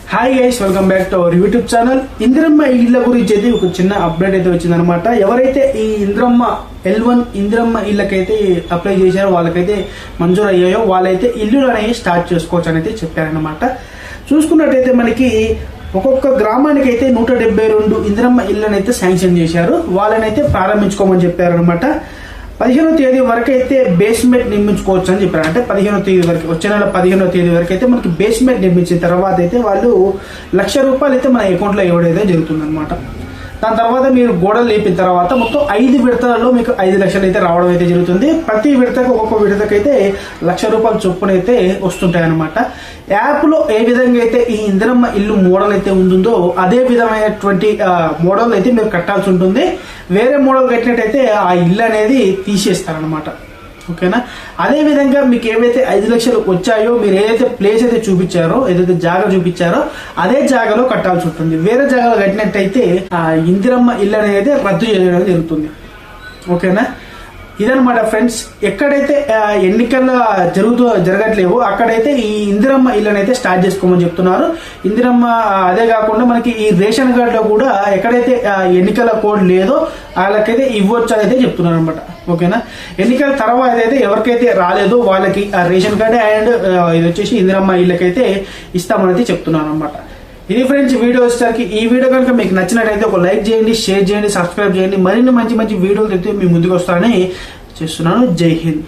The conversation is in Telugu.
Hi guys, welcome back to our YouTube channel. Indiramma ఇళ్ల గురించి అయితే ఒక చిన్న అప్డేట్ అయితే వచ్చిందనమాట. ఎవరైతే ఈ ఇందిరమ్మ L1 ఇందిరమ్మ ఇళ్ళకైతే అప్లై చేశారో వాళ్ళకైతే మంజూరు అయ్యాయో వాళ్ళైతే ఇల్లులు అనేవి స్టార్ట్ చేసుకోవచ్చు అని అయితే చెప్పారనమాట. చూసుకున్నట్టయితే మనకి ఒక్కొక్క గ్రామానికి అయితే 172 ఇందిరమ్మ ఇళ్ళని అయితే శాంక్షన్ చేశారు. వాళ్ళని అయితే ప్రారంభించుకోమని చెప్పారనమాట. 15వ తేదీ వరకు అయితే బేస్మెంట్ నిర్మించుకోవచ్చు అని చెప్పారు. అంటే 15వ తేదీ వరకు, వచ్చే నెల 15వ తేదీ వరకు అయితే మనకి బేస్మెంట్ నిర్మించిన తర్వాత అయితే వాళ్ళు ₹1,00,000 అయితే మన అకౌంట్లో ఇవ్వడం అయితే జరుగుతుందన్నమాట. దాని తర్వాత మీరు గోడలు లేపిన తర్వాత మొత్తం 5 విడతలలో మీకు 5 లక్షలు అయితే రావడం అయితే జరుగుతుంది. ప్రతి విడతకు ఒక్కొక్క విడతకైతే ₹1,00,000 చొప్పున అయితే వస్తుంటాయి అనమాట. యాప్లో ఏ విధంగా అయితే ఈ ఇందిరమ్మ ఇల్లు మోడల్ అయితే ఉంటుందో అదే విధమైనటువంటి మోడల్ అయితే మీరు కట్టాల్సి ఉంటుంది. వేరే మోడల్ కట్టినట్టయితే ఆ ఇల్లు అనేది తీసేస్తారనమాట. ఓకేనా? అదే విధంగా మీకు ఏవైతే 5 లక్షలు వచ్చాయో మీరు ఏదైతే ప్లేస్ అయితే చూపించారో, ఏదైతే జాగా చూపించారో అదే జాగాలో కట్టాల్సి ఉంటుంది. వేరే జాగాలో కట్టినట్టయితే ఆ ఇందిరమ్మ ఇల్లు అనేది రద్దు చేయడం జరుగుతుంది. ఓకేనా? ఇదనమాట ఫ్రెండ్స్. ఎక్కడైతే ఎన్నికల జరగట్లేవో అక్కడైతే ఈ ఇందిరమ్మ ఇళ్ళని అయితే స్టార్ట్ చేసుకోమని చెప్తున్నారు. ఇందిరమ్మ అదే కాకుండా మనకి ఈ రేషన్ కార్డులో కూడా ఎక్కడైతే ఎన్నికల కోడ్ లేదో వాళ్ళకైతే ఇవ్వచ్చు అయితే చెప్తున్నారు అనమాట. ఓకేనా? ఎన్నికల తర్వాత అయితే ఎవరికైతే రాలేదో వాళ్ళకి ఆ రేషన్ కార్డు అండ్ ఇది వచ్చేసి ఇందిరమ్మ ఇళ్ళకైతే ఇస్తామని అయితే చెప్తున్నారు అనమాట. ఇది ఫ్రెండ్స్ వీడియో వచ్చేసరికి. ఈ వీడియో కనుక మీకు నచ్చినట్టయితే ఒక లైక్ చేయండి, షేర్ చేయండి, సబ్స్క్రైబ్ చేయండి. మరిన్ని మంచి వీడియోలు అయితే మీ ముందుకు వస్తానని చేస్తున్నాను. జై హింద్.